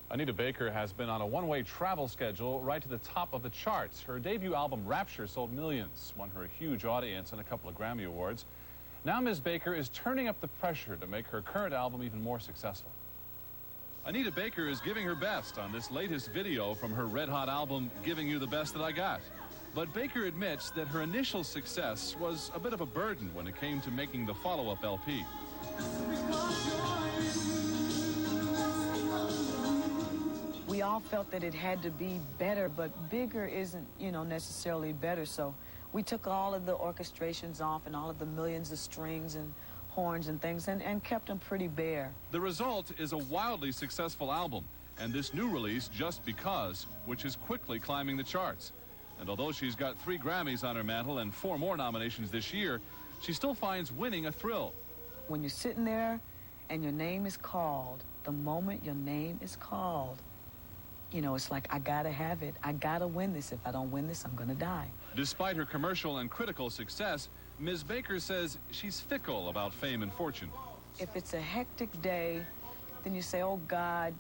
Anita Baker has been on a one-way travel schedule right to the top of the charts. Her debut album, Rapture, sold millions, won her a huge audience and a couple of Grammy Awards. Now Ms. Baker is turning up the pressure to make her current album even more successful. Anita Baker is giving her best on this latest video from her red-hot album, Giving You the Best That I Got. But Baker admits that her initial success was a bit of a burden when it came to making the follow-up LP. We all felt that it had to be better, but bigger isn't, necessarily better. So we took all of the orchestrations off and all of the millions of strings and horns and things and kept them pretty bare. The result is a wildly successful album, and this new release, Just Because, which is quickly climbing the charts. And although she's got 3 Grammys on her mantle and 4 more nominations this year, she still finds winning a thrill. When you're sitting there and your name is called, the moment your name is called, it's like, I gotta have it. I gotta win this. If I don't win this, I'm gonna die. Despite her commercial and critical success, Ms. Baker says she's fickle about fame and fortune. If it's a hectic day, then you say, oh God,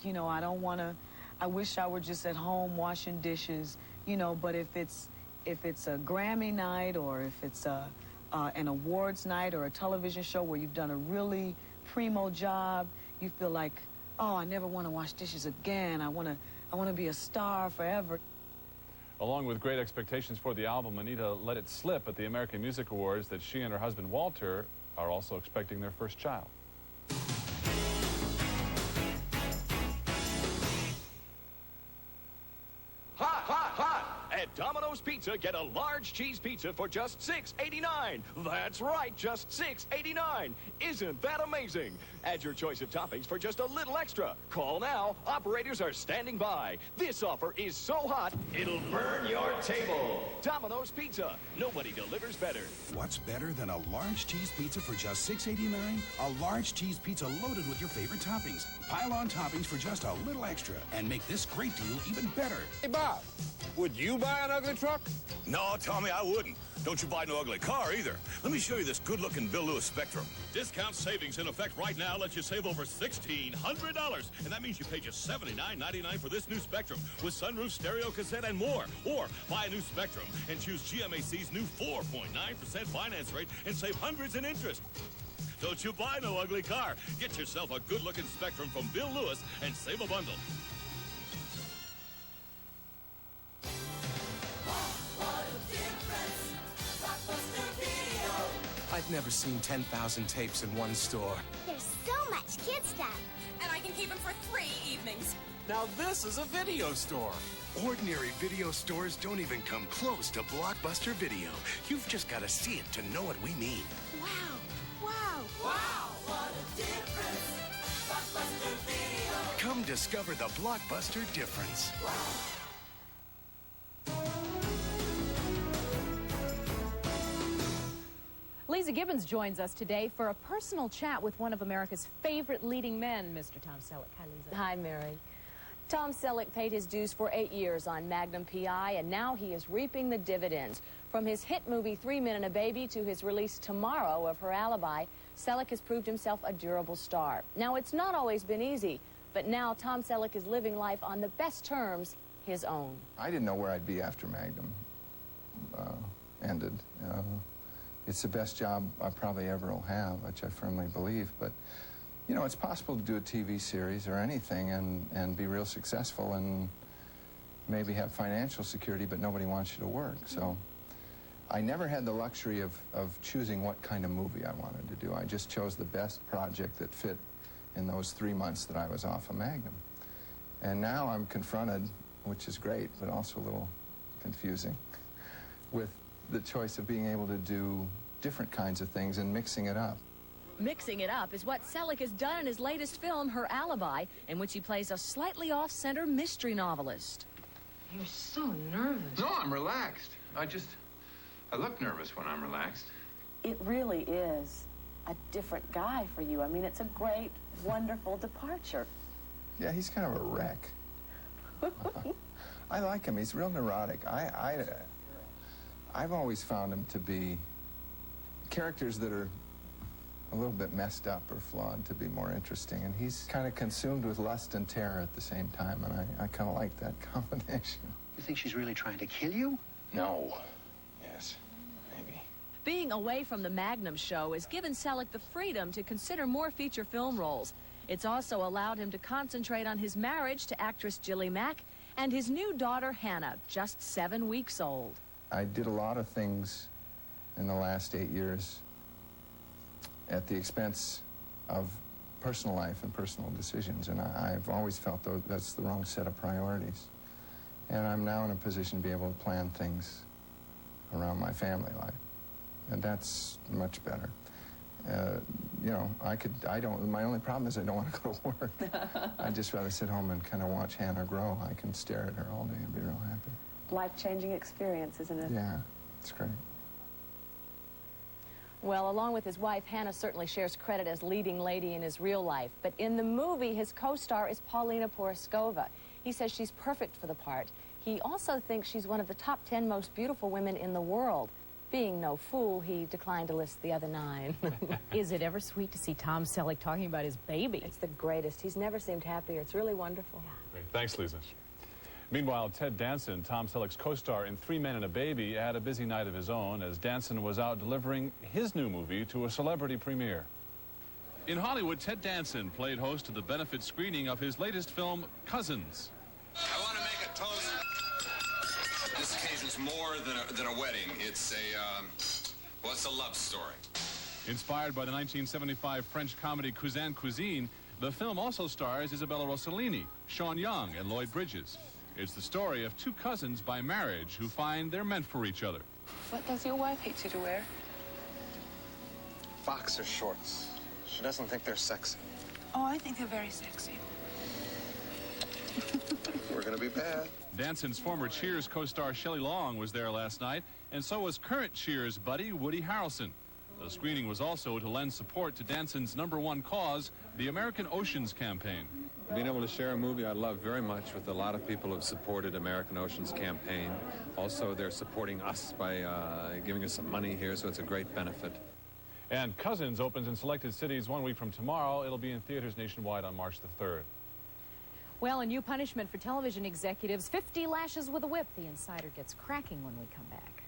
I wish I were just at home washing dishes, but if it's a Grammy night or if it's an awards night or a television show where you've done a really primo job, you feel like, oh, I never want to wash dishes again. I want to be a star forever. Along with great expectations for the album, Anita let it slip at the American Music Awards that she and her husband Walter are also expecting their first child. At Domino's Pizza, get a large cheese pizza for just $6.89. That's right, just $6.89. Isn't that amazing? Add your choice of toppings for just a little extra. Call now. Operators are standing by. This offer is so hot, it'll burn your table. Domino's Pizza. Nobody delivers better. What's better than a large cheese pizza for just $6.89? A large cheese pizza loaded with your favorite toppings. Pile on toppings for just a little extra and make this great deal even better. Hey, Bob. Would you buy an ugly truck? No, Tommy, I wouldn't. Don't you buy no ugly car either. Let me show you this good-looking Bill Lewis Spectrum. Discount savings in effect right now lets you save over $1,600. And that means you pay just $79.99 for this new Spectrum with sunroof, stereo, cassette, and more. Or buy a new Spectrum and choose GMAC's new 4.9% finance rate and save hundreds in interest. Don't you buy no ugly car. Get yourself a good-looking Spectrum from Bill Lewis and save a bundle. I've never seen 10,000 tapes in one store. There's so much kid stuff. And I can keep them for 3 evenings. Now this is a video store. Ordinary video stores don't even come close to Blockbuster Video. You've just got to see it to know what we mean. Wow. Wow. Wow, what a difference. Blockbuster Video. Come discover the Blockbuster difference. Wow. Lisa Gibbons joins us today for a personal chat with one of America's favorite leading men, Mr. Tom Selleck. Hi, Lisa. Hi, Mary. Tom Selleck paid his dues for 8 years on Magnum P.I., and now he is reaping the dividends. From his hit movie 3 Men and a Baby to his release tomorrow of Her Alibi, Selleck has proved himself a durable star. Now, it's not always been easy, but now Tom Selleck is living life on the best terms, his own. I didn't know where I'd be after Magnum ended. It's the best job I probably ever will have, which I firmly believe. But, it's possible to do a TV series or anything and be real successful and maybe have financial security, but nobody wants you to work. So I never had the luxury of choosing what kind of movie I wanted to do. I just chose the best project that fit in those 3 months that I was off of Magnum. And now I'm confronted, which is great, but also a little confusing, with the choice of being able to do different kinds of things and mixing it up. Mixing it up is what Selleck has done in his latest film, Her Alibi, in which he plays a slightly off-center mystery novelist. You're so nervous. No, I'm relaxed. I look nervous when I'm relaxed. It really is a different guy for you. I mean, it's a great, wonderful departure. Yeah, he's kind of a wreck. I like him. He's real neurotic. I've always found him to be characters that are a little bit messed up or flawed to be more interesting. And he's kind of consumed with lust and terror at the same time, and I kind of like that combination. You think she's really trying to kill you? No. Yes, maybe. Being away from the Magnum show has given Selleck the freedom to consider more feature film roles. It's also allowed him to concentrate on his marriage to actress Jilly Mack and his new daughter, Hannah, just 7 weeks old. I did a lot of things in the last 8 years at the expense of personal life and personal decisions, and I've always felt that's the wrong set of priorities. And I'm now in a position to be able to plan things around my family life, and that's much better. You know, my only problem is I don't want to go to work. I'd just rather sit home and kind of watch Hannah grow. I can stare at her all day and be real happy. Life-changing experience, isn't it? Yeah, it's great. Well, along with his wife, Hannah certainly shares credit as leading lady in his real life. But in the movie, his co-star is Paulina Poroskova. He says she's perfect for the part. He also thinks she's one of the top 10 most beautiful women in the world. Being no fool, he declined to list the other 9. Is it ever sweet to see Tom Selleck talking about his baby? It's the greatest. He's never seemed happier. It's really wonderful. Yeah. Great. Thanks, Lisa. Meanwhile, Ted Danson, Tom Selleck's co-star in 3 Men and a Baby, had a busy night of his own as Danson was out delivering his new movie to a celebrity premiere. In Hollywood, Ted Danson played host to the benefit screening of his latest film, Cousins. I want to make a toast. This occasion's more than a wedding. It's a love story. Inspired by the 1975 French comedy Cousin Cuisine, the film also stars Isabella Rossellini, Sean Young, and Lloyd Bridges. It's the story of 2 cousins by marriage who find they're meant for each other. What does your wife hate you to wear? Boxer shorts. She doesn't think they're sexy. Oh, I think they're very sexy. We're gonna be bad. Danson's former Cheers co-star Shelley Long was there last night, and so was current Cheers buddy Woody Harrelson. The screening was also to lend support to Danson's #1 cause, the American Oceans Campaign. Being able to share a movie I love very much with a lot of people who have supported American Oceans Campaign. Also, they're supporting us by giving us some money here, so it's a great benefit. And Cousins opens in selected cities 1 week from tomorrow. It'll be in theaters nationwide on March the 3rd. Well, a new punishment for television executives, 50 lashes with a whip. The Insider gets cracking when we come back.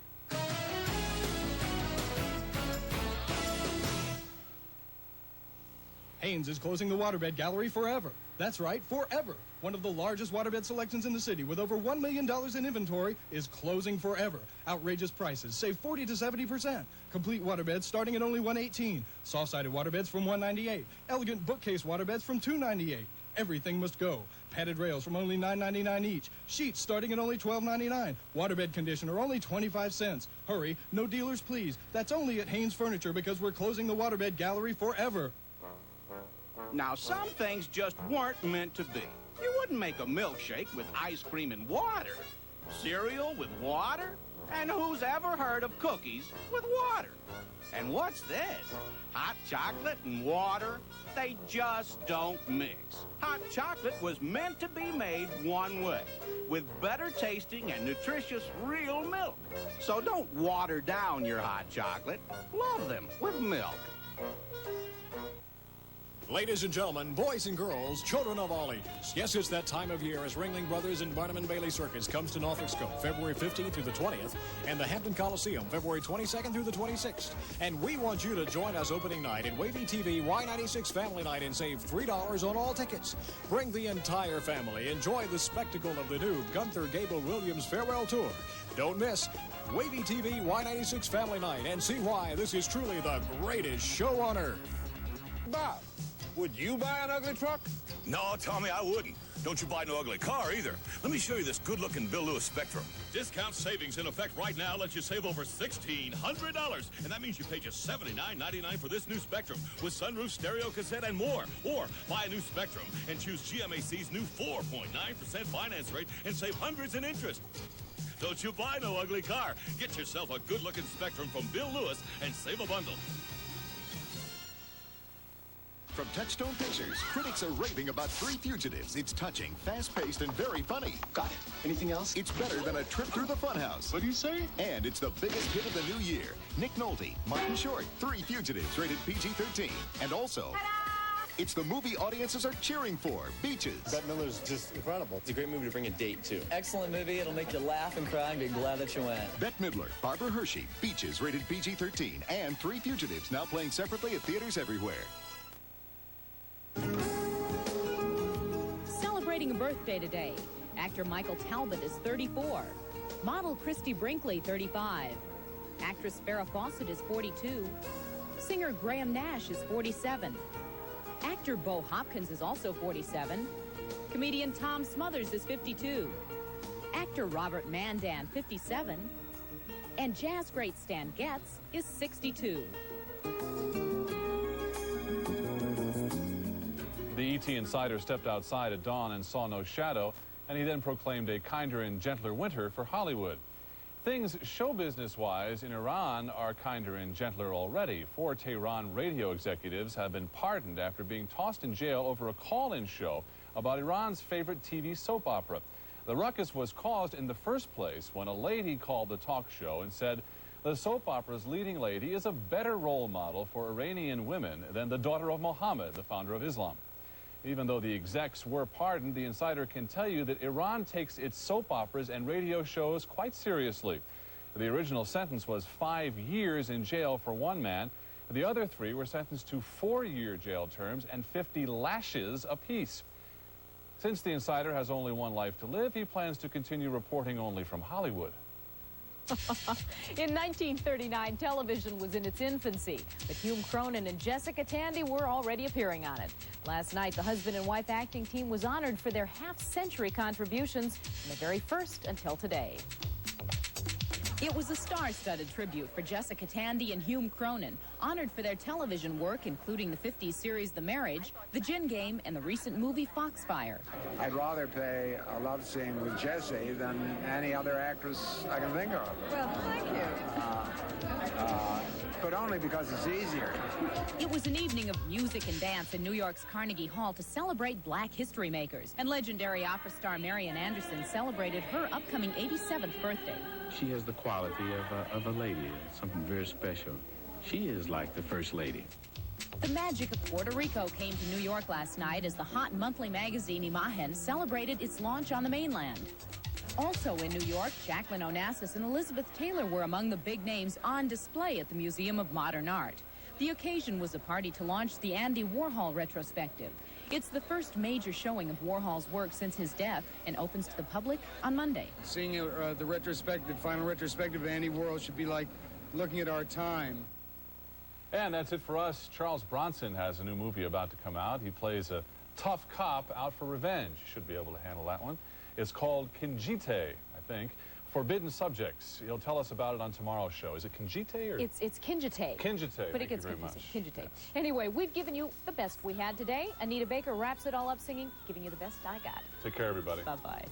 Haynes is closing the waterbed gallery forever. That's right, forever. One of the largest waterbed selections in the city with over $1 million in inventory is closing forever. Outrageous prices. Save 40 to 70%. Complete waterbeds starting at only $118. Soft-sided waterbeds from $198. Elegant bookcase waterbeds from $298. Everything must go. Padded rails from only $9.99 each. Sheets starting at only $12.99. Waterbed conditioner only 25 cents. Hurry, no dealers please. That's only at Haynes Furniture because we're closing the waterbed gallery forever. Now, some things just weren't meant to be. You wouldn't make a milkshake with ice cream and water. Cereal with water? And who's ever heard of cookies with water? And what's this? Hot chocolate and water? They just don't mix. Hot chocolate was meant to be made one way, with better tasting and nutritious real milk. So don't water down your hot chocolate. Love them with milk. Ladies and gentlemen, boys and girls, children of all ages. Yes, it's that time of year as Ringling Brothers and Barnum & Bailey Circus comes to Norfolk Scope February 15th through the 20th and the Hampton Coliseum February 22nd through the 26th. And we want you to join us opening night at Wavy TV Y96 Family Night and save $3 on all tickets. Bring the entire family. Enjoy the spectacle of the new Gunther Gable Williams Farewell Tour. Don't miss Wavy TV Y96 Family Night and see why this is truly the greatest show on earth. Bob, would you buy an ugly truck? No, Tommy, I wouldn't. Don't you buy no ugly car either. Let me show you this good-looking Bill Lewis Spectrum. Discount savings in effect right now lets you save over $1,600. And that means you pay just $79.99 for this new Spectrum with sunroof, stereo, cassette, and more. Or buy a new Spectrum and choose GMAC's new 4.9% finance rate and save hundreds in interest. Don't you buy no ugly car. Get yourself a good-looking Spectrum from Bill Lewis and save a bundle. from Touchstone Pictures. Critics are raving about Three Fugitives. It's touching, fast-paced, and very funny. Got it. Anything else? It's better than a trip through the funhouse. What do you say? And it's the biggest hit of the new year. Nick Nolte, Martin Short, Three Fugitives, rated PG-13. And also, it's the movie audiences are cheering for, Beaches. Bette Midler's just incredible. It's a great movie to bring a date to. Excellent movie. It'll make you laugh and cry and be glad that you went. Bette Midler, Barbara Hershey, Beaches, rated PG-13. And Three Fugitives, now playing separately at theaters everywhere. Celebrating a birthday today. Actor Michael Talbot is 34. Model Christy Brinkley, 35. Actress Farrah Fawcett is 42. Singer Graham Nash is 47. Actor Bo Hopkins is also 47. Comedian Tom Smothers is 52. Actor Robert Mandan, 57. And jazz great Stan Getz is 62. The ET insider stepped outside at dawn and saw no shadow, and he then proclaimed a kinder and gentler winter for Hollywood. Things show business-wise in Iran are kinder and gentler already. 4 Tehran radio executives have been pardoned after being tossed in jail over a call-in show about Iran's favorite TV soap opera. The ruckus was caused in the first place when a lady called the talk show and said the soap opera's leading lady is a better role model for Iranian women than the daughter of Mohammed, the founder of Islam. Even though the execs were pardoned, the insider can tell you that Iran takes its soap operas and radio shows quite seriously. The original sentence was 5 years in jail for one man. The other 3 were sentenced to 4-year jail terms and 50 lashes apiece. Since the insider has only one life to live, he plans to continue reporting only from Hollywood. In 1939, television was in its infancy, but Hume Cronin and Jessica Tandy were already appearing on it. Last night, the husband and wife acting team was honored for their half-century contributions from the very first until today. It was a star-studded tribute for Jessica Tandy and Hume Cronin, honored for their television work, including the 50s series The Marriage, The Gin Game, and the recent movie Foxfire. I'd rather play a love scene with Jessie than any other actress I can think of. Well, thank you. But only because it's easier. It was an evening of music and dance in New York's Carnegie Hall to celebrate Black history makers. And legendary opera star Marian Anderson celebrated her upcoming 87th birthday. She has the quality of a lady, something very special. She is like the First Lady. The magic of Puerto Rico came to New York last night as the hot monthly magazine Imagen celebrated its launch on the mainland. Also in New York, Jacqueline Onassis and Elizabeth Taylor were among the big names on display at the Museum of Modern Art. The occasion was a party to launch the Andy Warhol retrospective. It's the first major showing of Warhol's work since his death and opens to the public on Monday. Seeing the final retrospective of Andy Warhol should be like looking at our time. And that's it for us. Charles Bronson has a new movie about to come out. He plays a tough cop out for revenge. Should be able to handle that one. It's called Kinjite, I think. Forbidden Subjects. He'll tell us about it on tomorrow's show. Is it Kinjite or? It's Kinjite. Kinjite. But it gets confusing. Kinjite. Anyway, we've given you the best we had today. Anita Baker wraps it all up singing, giving you the best I got. Take care, everybody. Bye-bye.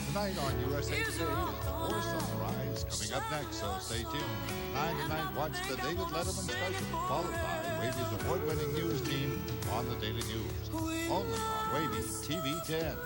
Tonight on USA Today is Horse on the Rise coming up next, so stay tuned. 9 tonight, watch the David Letterman special, followed by Wavy's award-winning news team on the Daily News. Only on Wavy TV 10.